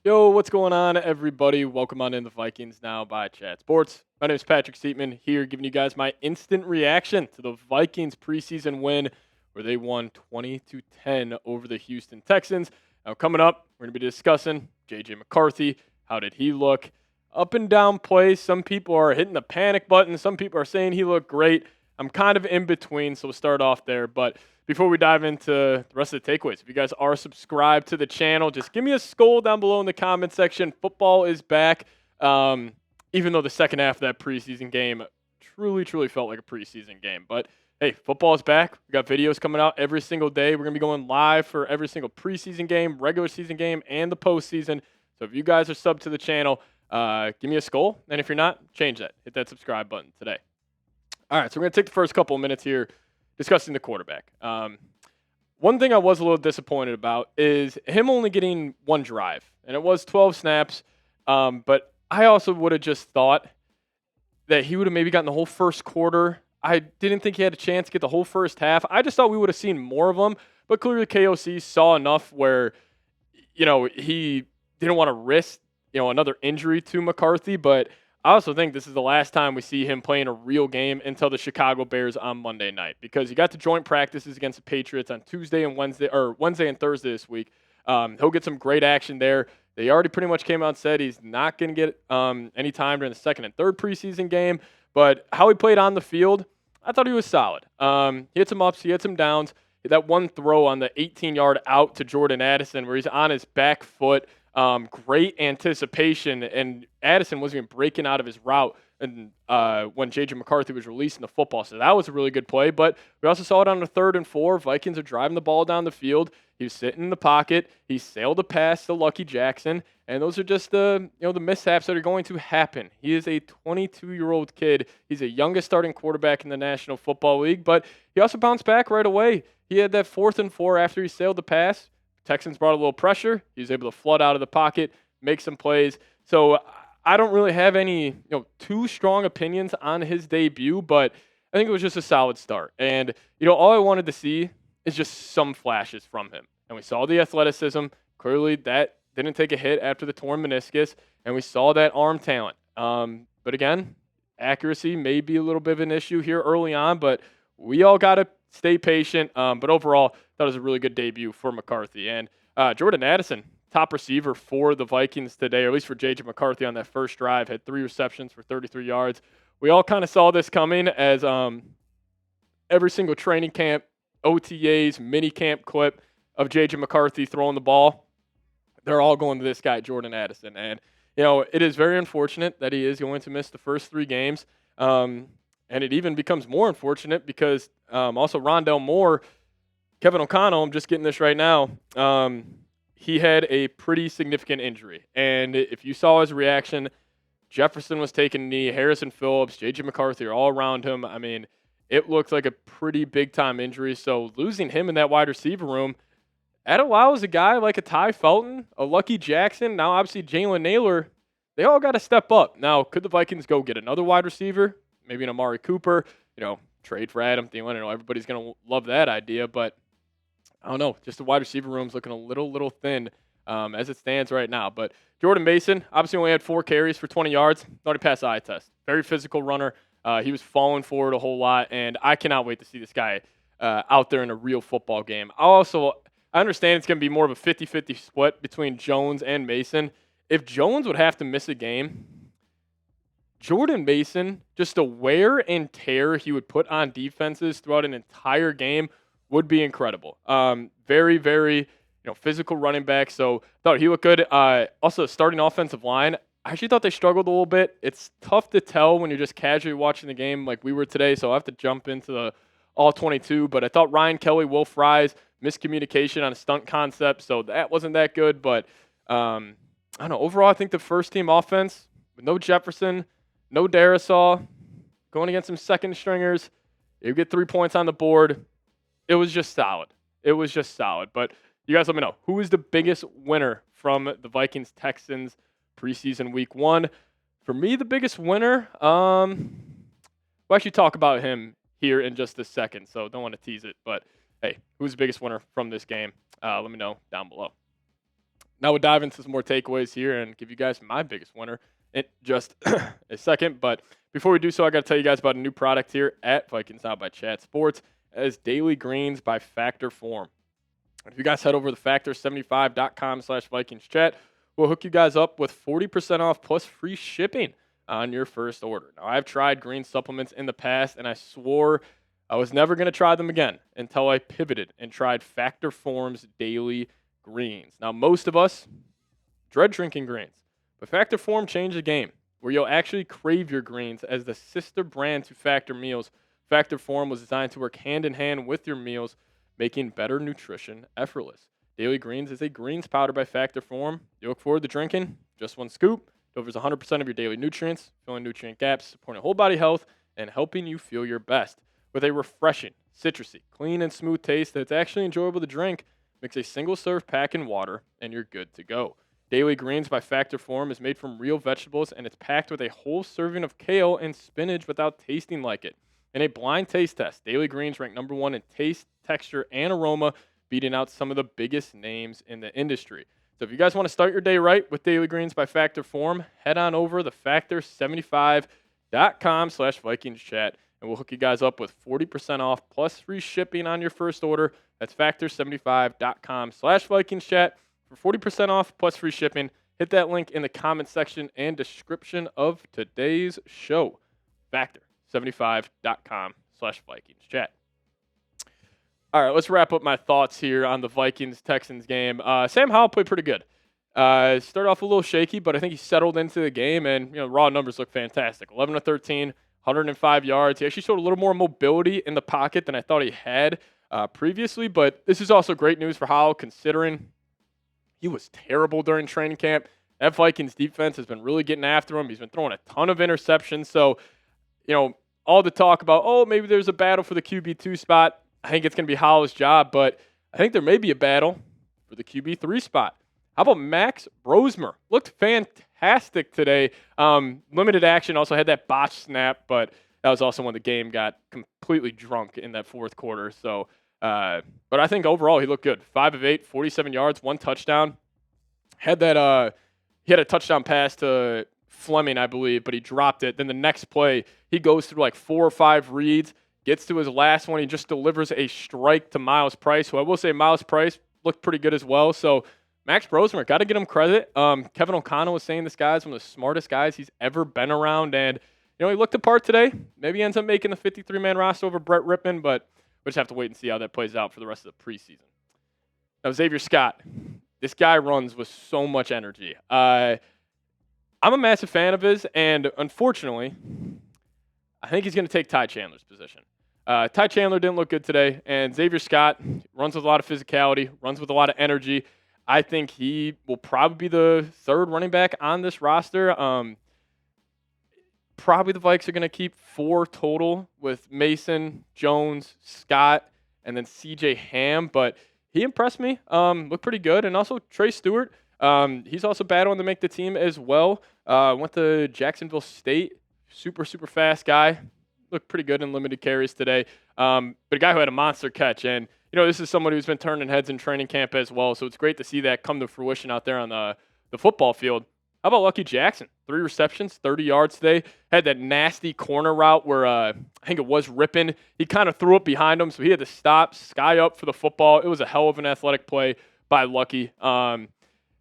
Yo, what's going on, everybody? Welcome on in the Vikings Now by Chat Sports. My name is Patrick Siepman here, giving you guys my instant reaction to the Vikings preseason win, where they won 20-10 over the Houston Texans. Now, coming up, we're going to be discussing J.J. McCarthy. How did he look? Up and down plays. Some people are hitting the panic button. Some people are saying he looked great. I'm kind of in between, so we'll start off there. But before we dive into the rest of the takeaways, if you guys are subscribed to the channel, just give me a skull down below in the comment section. Football is back. Even though the second half of that preseason game truly felt like a preseason game. But hey, football is back. We got videos coming out every single day. We're going to be going live for every single preseason game, regular season game, and the postseason. So if you guys are subbed to the channel, give me a skull. And if you're not, change that. Hit that subscribe button today. All right, so we're going to take the first couple of minutes here discussing the quarterback. One thing I was a little disappointed about is him only getting one drive, and it was 12 snaps. But I also would have just thought that he would have maybe gotten the whole first quarter. I didn't think he had a chance to get the whole first half. I just thought we would have seen more of him, but clearly KOC saw enough where, he didn't want to risk, another injury to McCarthy, but I also think this is the last time we see him playing a real game until the Chicago Bears on Monday night, because he got to joint practices against the Patriots on Wednesday and Thursday this week. He'll get some great action there. They already pretty much came out and said he's not going to get any time during the second and third preseason game, but how he played on the field, I thought he was solid. He had some ups, he had some downs. That one throw on the 18-yard out to Jordan Addison where he's on his back foot, great anticipation, and Addison wasn't even breaking out of his route and when J.J. McCarthy was releasing the football. So that was a really good play. But we also saw it on the 3rd and 4. Vikings are driving the ball down the field. He was sitting in the pocket. He sailed a pass to Lucky Jackson. And those are just the mishaps that are going to happen. He is a 22-year-old kid. He's the youngest starting quarterback in the National Football League. But he also bounced back right away. He had that 4th and 4 after he sailed the pass. Texans brought a little pressure. He was able to flood out of the pocket, make some plays. So I don't really have any too strong opinions on his debut, but I think it was just a solid start. And all I wanted to see is just some flashes from him. And we saw the athleticism. Clearly that didn't take a hit after the torn meniscus, and we saw that arm talent. But again, accuracy may be a little bit of an issue here early on, but we all got to stay patient. But overall, that was a really good debut for McCarthy. And Jordan Addison, top receiver for the Vikings today, or at least for J.J. McCarthy on that first drive, had 3 receptions for 33 yards. We all kind of saw this coming as every single training camp, OTAs, mini camp clip of J.J. McCarthy throwing the ball, they're all going to this guy, Jordan Addison. And, it is very unfortunate that he is going to miss the first 3 games. And it even becomes more unfortunate because also Rondell Moore, Kevin O'Connell, I'm just getting this right now, he had a pretty significant injury. And if you saw his reaction, Jefferson was taking a knee, Harrison Phillips, J.J. McCarthy are all around him. I mean, it looked like a pretty big-time injury. So losing him in that wide receiver room, that allows a guy like a Ty Felton, a Lucky Jackson, now obviously Jalen Naylor, they all got to step up. Now, could the Vikings go get another wide receiver? Maybe an Amari Cooper, trade for Adam Thielen. I know everybody's going to love that idea, but I don't know. Just the wide receiver room's looking a little thin as it stands right now. But Jordan Mason obviously only had 4 carries for 20 yards. Thought he passed the eye test. Very physical runner. He was falling forward a whole lot, and I cannot wait to see this guy out there in a real football game. I understand it's going to be more of a 50-50 split between Jones and Mason. If Jones would have to miss a game, Jordan Mason, just the wear and tear he would put on defenses throughout an entire game would be incredible. Very, very, physical running back. So thought he looked good. Also, starting offensive line, I actually thought they struggled a little bit. It's tough to tell when you're just casually watching the game like we were today. So I have to jump into the all 22. But I thought Ryan Kelly, Will Fries, miscommunication on a stunt concept. So that wasn't that good. But I don't know. Overall, I think the first team offense with no Jefferson, no Darisaw, going against some second stringers, you get 3 points on the board. It was just solid. But you guys let me know. Who is the biggest winner from the Vikings-Texans preseason week 1? For me, the biggest winner, we'll actually talk about him here in just a second, so don't want to tease it. But, hey, who's the biggest winner from this game? Let me know down below. Now we'll dive into some more takeaways here and give you guys my biggest winner in just a second. But before we do so, I got to tell you guys about a new product here at Vikings Now by Chat Sports as Daily Greens by Factor Form. If you guys head over to factor75.com/VikingsChat, we'll hook you guys up with 40% off plus free shipping on your first order. Now, I've tried green supplements in the past, and I swore I was never going to try them again until I pivoted and tried Factor Form's Daily Greens. Now, most of us dread drinking greens, but Factor Form changed the game where you'll actually crave your greens as the sister brand to Factor Meals. Factor Form was designed to work hand in hand with your meals, making better nutrition effortless. Daily Greens is a greens powder by Factor Form. You look forward to drinking just one scoop. Delivers 100% of your daily nutrients, filling nutrient gaps, supporting whole body health, and helping you feel your best. With a refreshing, citrusy, clean, and smooth taste that's actually enjoyable to drink, mix a single-serve pack in water, and you're good to go. Daily Greens by Factor Form is made from real vegetables, and it's packed with a whole serving of kale and spinach without tasting like it. In a blind taste test, Daily Greens ranked number 1 in taste, texture, and aroma, beating out some of the biggest names in the industry. So if you guys want to start your day right with Daily Greens by Factor Form, head on over to factor75.com/VikingsChat, and we'll hook you guys up with 40% off plus free shipping on your first order. That's factor75.com/VikingsChat for 40% off plus free shipping. Hit that link in the comment section and description of today's show. Factor75.com/VikingsChat. All right, let's wrap up my thoughts here on the Vikings-Texans game. Sam Howell played pretty good. Started off a little shaky, but I think he settled into the game, and raw numbers look fantastic. 11 of 13, 105 yards. He actually showed a little more mobility in the pocket than I thought he had previously, but this is also great news for Howell considering he was terrible during training camp. That Vikings defense has been really getting after him. He's been throwing a ton of interceptions, so all the talk about, maybe there's a battle for the QB2 spot. I think it's going to be Howell's job, but I think there may be a battle for the QB3 spot. How about Max Brosmer? Looked fantastic today. Limited action, also had that botched snap, but that was also when the game got completely drunk in that fourth quarter. So, but I think overall he looked good. 5 of 8, 47 yards, 1 touchdown. He had a touchdown pass to Fleming, I believe, but he dropped it. Then the next play, he goes through like 4 or 5 reads. Gets to his last one. He just delivers a strike to Miles Price, who I will say Miles Price looked pretty good as well. So Max Brosmer, got to get him credit. Kevin O'Connell was saying this guy's one of the smartest guys he's ever been around. And, he looked the part today. Maybe he ends up making the 53-man roster over Brett Rippon, but we'll just have to wait and see how that plays out for the rest of the preseason. Now, Xavier Scott, this guy runs with so much energy. I'm a massive fan of his, and unfortunately, I think he's going to take Ty Chandler's position. Ty Chandler didn't look good today, and Xavier Scott runs with a lot of physicality, runs with a lot of energy. I think he will probably be the 3rd running back on this roster. Probably the Vikes are going to keep 4 total with Mason, Jones, Scott, and then C.J. Ham, but he impressed me. Looked pretty good, and also Trey Stewart. He's also battling to make the team as well. Went to Jacksonville State. Super fast guy. Looked pretty good in limited carries today. But a guy who had a monster catch. And, this is somebody who's been turning heads in training camp as well. So it's great to see that come to fruition out there on the football field. How about Lucky Jackson? 3 receptions, 30 yards today. Had that nasty corner route where I think it was Rippon. He kind of threw it behind him, so he had to stop, sky up for the football. It was a hell of an athletic play by Lucky. Something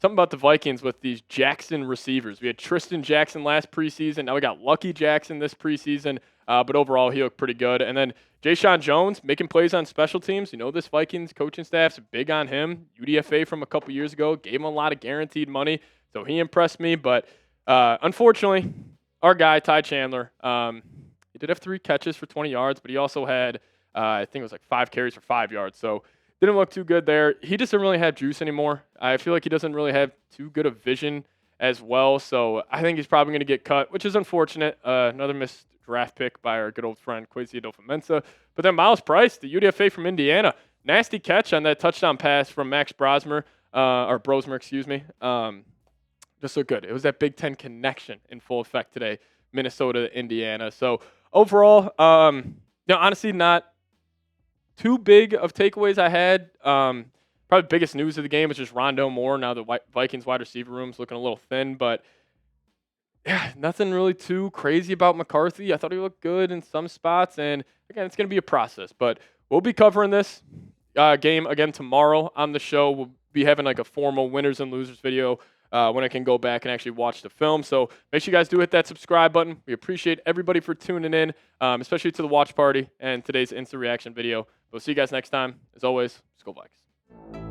about the Vikings with these Jackson receivers. We had Tristan Jackson last preseason. Now we got Lucky Jackson this preseason. But overall, he looked pretty good. And then Jayshon Jones making plays on special teams. This Vikings coaching staff's big on him. UDFA from a couple years ago. Gave him a lot of guaranteed money. So he impressed me. But unfortunately, our guy, Ty Chandler, he did have 3 catches for 20 yards. But he also had, I think it was like 5 carries for 5 yards. So didn't look too good there. He just didn't really have juice anymore. I feel like he doesn't really have too good of vision as well. So I think he's probably going to get cut, which is unfortunate. Another missed draft pick by our good old friend Kwesi Adolfo-Mensah. But then Miles Price, the UDFA from Indiana, nasty catch on that touchdown pass from Max Brosmer, excuse me. Just so good. It was that Big Ten connection in full effect today, Minnesota to Indiana. So overall, honestly, not too big of takeaways I had. Probably probably the biggest news of the game was just Rondo Moore. Now the Vikings wide receiver room's looking a little thin, but yeah, nothing really too crazy about McCarthy. I thought he looked good in some spots, and again, it's going to be a process. But we'll be covering this game again tomorrow on the show. We'll be having like a formal winners and losers video when I can go back and actually watch the film. So make sure you guys do hit that subscribe button. We appreciate everybody for tuning in, especially to the watch party and today's instant reaction video. We'll see you guys next time. As always, let's go Vikes.